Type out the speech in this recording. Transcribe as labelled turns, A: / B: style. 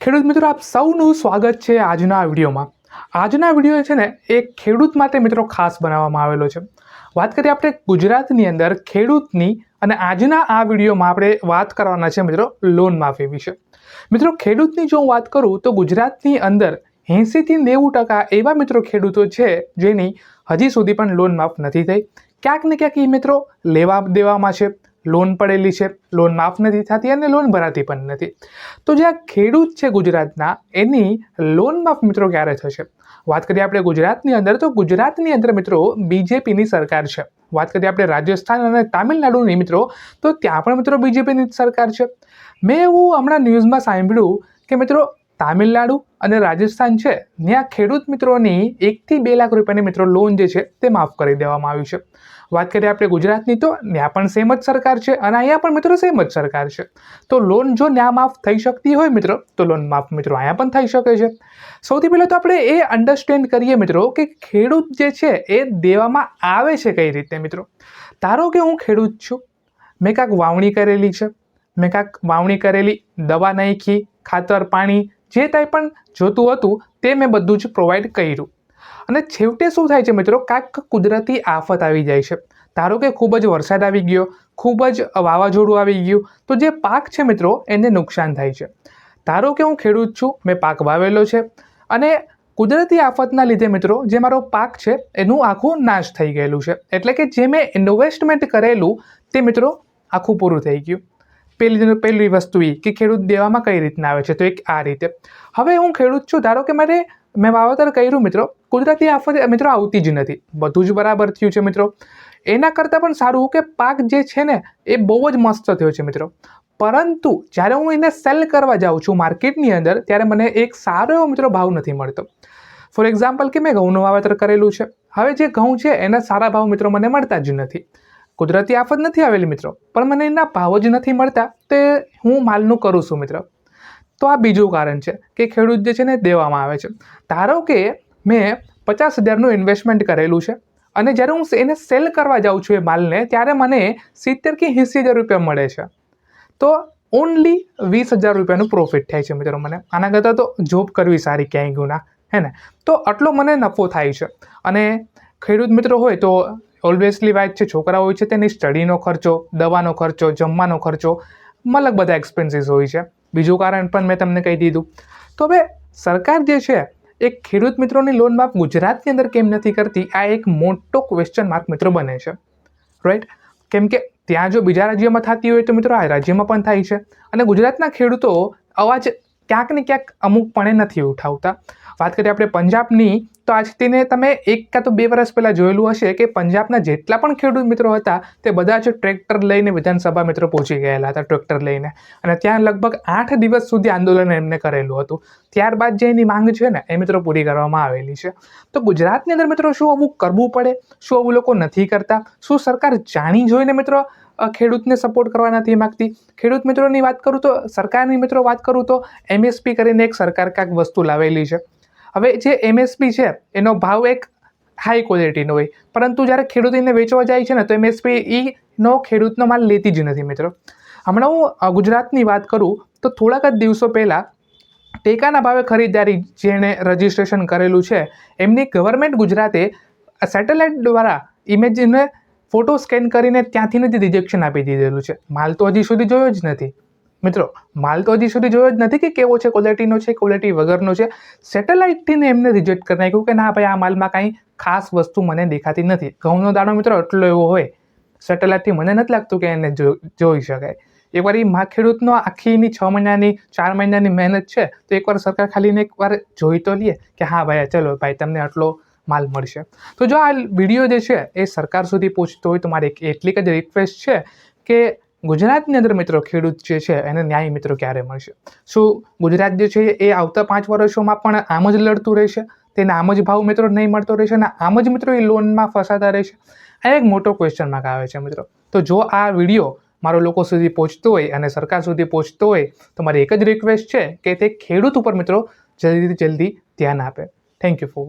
A: ખેડૂત મિત્રો, આપ સૌનું સ્વાગત છે આજના વિડીયોમાં. આજના વિડીયો છે ને એ ખેડૂત માટે મિત્રો ખાસ બનાવવામાં આવેલો છે. વાત કરીએ આપણે ગુજરાતની અંદર ખેડૂતની, અને આજના આ વિડીયોમાં આપણે વાત કરવાના છે મિત્રો લોન માફી વિશે. મિત્રો, ખેડૂતની જો હું વાત કરું તો ગુજરાતની અંદર 80થી 90% એવા મિત્રો ખેડૂતો છે જેની હજી સુધી પણ લોન માફ નથી થઈ. ક્યાંક ને ક્યાંક એ મિત્રો લેવા દેવામાં છે, લોન પડેલી છે, લોન માફ નથી થતી અને લોન ભરાતી પણ નથી. તો જે આ ખેડૂત છે ગુજરાતના, એની લોન માફ મિત્રો ક્યારે થશે? વાત કરીએ આપણે ગુજરાતની અંદર, તો ગુજરાતની અંદર મિત્રો બીજેપીની સરકાર છે. વાત કરીએ આપણે રાજસ્થાન અને તામિલનાડુની મિત્રો, તો ત્યાં પણ મિત્રો બીજેપીની સરકાર છે. મેં એવું હમણાં ન્યૂઝમાં સાંભળ્યું કે મિત્રો તામિલનાડુ અને રાજસ્થાન છે ત્યાં ખેડૂત મિત્રોની 1 થી 2 લાખ રૂપિયાની મિત્રો લોન જે છે તે માફ કરી દેવામાં આવી છે. વાત કરીએ આપણે ગુજરાતની, તો ત્યાં પણ સેમ જ સરકાર છે અને અહીંયા પણ મિત્રો સેમ જ સરકાર છે. તો લોન જો ત્યાં માફ થઈ શકતી હોય મિત્રો, તો લોન માફ મિત્રો અહીંયા પણ થઈ શકે છે. સૌથી પહેલાં તો આપણે એ અન્ડરસ્ટેન્ડ કરીએ મિત્રો કે ખેડૂત જે છે એ દેવામાં આવે છે કઈ રીતે મિત્રો. ધારો કે હું ખેડૂત છું, મેં કાંઈક વાવણી કરેલી છે, મેં કાંઈક વાવણી કરેલી, દવા નાખી, ખાતર પાણી જે કાંઈ પણ જોતું હતું તે મેં બધું જ પ્રોવાઈડ કર્યું, અને છેવટે શું થાય છે મિત્રો, કાંઈક કુદરતી આફત આવી જાય છે. ધારો કે ખૂબ જ વરસાદ આવી ગયો, ખૂબ જ વાવાઝોડું આવી ગયું, તો જે પાક છે મિત્રો એને નુકસાન થાય છે. ધારો કે હું ખેડૂત છું, મેં પાક વાવેલો છે અને કુદરતી આફતના લીધે મિત્રો જે મારો પાક છે એનું આખું નાશ થઈ ગયેલું છે. એટલે કે જે મેં ઇન્વેસ્ટમેન્ટ કરેલું તે મિત્રો આખું પૂરું થઈ ગયું. પહેલી વસ્તુ એ કે ખેડૂત દેવામાં કઈ રીતના આવે છે, તો એક આ રીતે. હવે હું ખેડૂત છું, ધારો કે મેં વાવેતર કર્યું મિત્રો, કુદરતી આફત મિત્રો આવતી જ નથી, બધું જ બરાબર થયું છે મિત્રો. એના કરતાં પણ સારું કે પાક જે છે ને એ બહુ જ મસ્ત થયો છે મિત્રો. પરંતુ જ્યારે હું એને સેલ કરવા જાઉં છું માર્કેટની અંદર, ત્યારે મને એક સારો એવો મિત્રો ભાવ નથી મળતો. ફોર એક્ઝામ્પલ કે મેં ઘઉંનું વાવેતર કરેલું છે, હવે જે ઘઉં છે એના સારા ભાવ મિત્રો મને મળતા જ નથી. કુદરતી આફત નથી આવેલી મિત્રો, પણ મને એના ભાવ જ નથી મળતા, તે હું માલનું કરું છું મિત્રો. તો આ બીજું કારણ છે કે ખેડૂત જે છે ને દેવામાં આવે છે. ધારો કે મેં 50,000નું ઇન્વેસ્ટમેન્ટ કરેલું છે અને જ્યારે હું એને સેલ કરવા જાઉં છું એ માલને, ત્યારે મને 70 કે 80,000 રૂપિયા મળે છે. તો ઓનલી 20,000 રૂપિયાનું પ્રોફિટ થાય છે મિત્રો મને. આના કરતાં તો જોબ કરવી સારી ક્યાંય ગુના, હે ને? તો આટલો મને નફો થાય છે. અને ખેડૂત મિત્રો હોય તો ઓલ્વેસલી વાત છે, છોકરા હોય છે તેની સ્ટડીનો ખર્ચો, દવાનો ખર્ચો, જમવાનો ખર્ચો, મતલબ બધા એક્સપેન્સીસ હોય છે. બીજું કારણ પણ મેં તમને કહી દીધું. તો હવે સરકાર જે છે એ ખેડૂત મિત્રોની લોન માફ ગુજરાતની અંદર કેમ નથી કરતી, આ એક મોટો ક્વેશ્ચન માર્ક મિત્રો બને છે, રાઈટ? કેમ કે ત્યાં જો બીજા રાજ્યમાં થતી હોય તો મિત્રો આ રાજ્યમાં પણ થાય છે, અને ગુજરાતના ખેડૂતો અવાજ ક્યાંક ને ક્યાંક અમુકપણે નથી ઉઠાવતા. વાત કરીએ આપણે પંજાબની, તો આજથી તમે 1 કાં તો 2 વર્ષ પહેલાં જોયેલું હશે કે પંજાબના જેટલા પણ ખેડૂત મિત્રો હતા તે બધા જ ટ્રેક્ટર લઈને વિધાનસભા મિત્રો પહોંચી ગયેલા હતા, ટ્રેક્ટર લઈને, અને ત્યાં લગભગ 8 દિવસ સુધી આંદોલન એમને કરેલું હતું. ત્યારબાદ જે એની માંગ છે ને એ મિત્રો પૂરી કરવામાં આવેલી છે. તો ગુજરાતની અંદર મિત્રો શું આવું કરવું પડે? શું આવું લોકો નથી કરતા? શું સરકાર જાણી જોઈને મિત્રો ખેડૂતને સપોર્ટ કરવા નથી માગતી? ખેડૂત મિત્રોની વાત કરું તો, સરકારની મિત્રો વાત કરું તો MSP કરીને એક સરકાર કાંઈક વસ્તુ લાવેલી છે. હવે જે MSP છે એનો ભાવ એક હાઈ ક્વોલિટીનો હોય, પરંતુ જ્યારે ખેડૂત એને વેચવા જાય છે ને તો MSP નો ખેડૂતનો માલ લેતી જ નથી મિત્રો. હમણાં હું ગુજરાતની વાત કરું તો થોડાક જ દિવસો પહેલાં ટેકાના ભાવે ખરીદારી જેણે રજિસ્ટ્રેશન કરેલું છે, એમની ગવર્મેન્ટ ગુજરાતે સેટેલાઇટ દ્વારા ઇમેજને ફોટો સ્કેન કરીને ત્યાંથી જ રિજેક્શન આપી દીધેલું છે. માલ તો હજી સુધી જોયો જ નથી મિત્રો, માલ તો હજી સુધી જોયો જ નથી કે કેવો છે, ક્વોલિટીનો છે, ક્વોલિટી વગરનો છે. સેટેલાઇટથી એમને રિજેક્ટ કરી નાખ્યું કે ના ભાઈ, આ માલમાં કાંઈ ખાસ વસ્તુ મને દેખાતી નથી. ઘઉંનો દાણો મિત્રો એટલો એવો હોય, સેટેલાઇટથી મને નથી લાગતું કે એને જોઈ શકાય. એકવાર એ ખેડૂતનો આખીની 6 મહિનાની 4 મહિનાની મહેનત છે, તો એકવાર સરકાર ખાલીને એકવાર જોઈ તો લે કે હા ભાઈ, ચલો ભાઈ, તમને આટલો માલ મળશે. તો જો આ વિડીયો જે છે એ સરકાર સુધી પહોંચતો હોય તો મારી એટલી જ રિક્વેસ્ટ છે કે ગુજરાતની અંદર મિત્રો ખેડૂત જે છે એને ન્યાય મિત્રો ક્યારે મળશે? શું ગુજરાત જે છે એ આવતા 5 વર્ષોમાં પણ આમ જ લડતું રહેશે? તેને આમ જ ભાવ મિત્રો નહીં મળતો રહેશે અને આમ જ મિત્રો એ લોનમાં ફસાતા રહેશે? આ એક મોટો ક્વેશ્ચન માર્ક આવે છે મિત્રો. તો જો આ વિડીયો મારો લોકો સુધી પહોંચતો હોય અને સરકાર સુધી પહોંચતો હોય તો મારી એક જ રિક્વેસ્ટ છે કે તે ખેડૂત ઉપર મિત્રો જલ્દીથી જલ્દી ધ્યાન આપે. Thank you for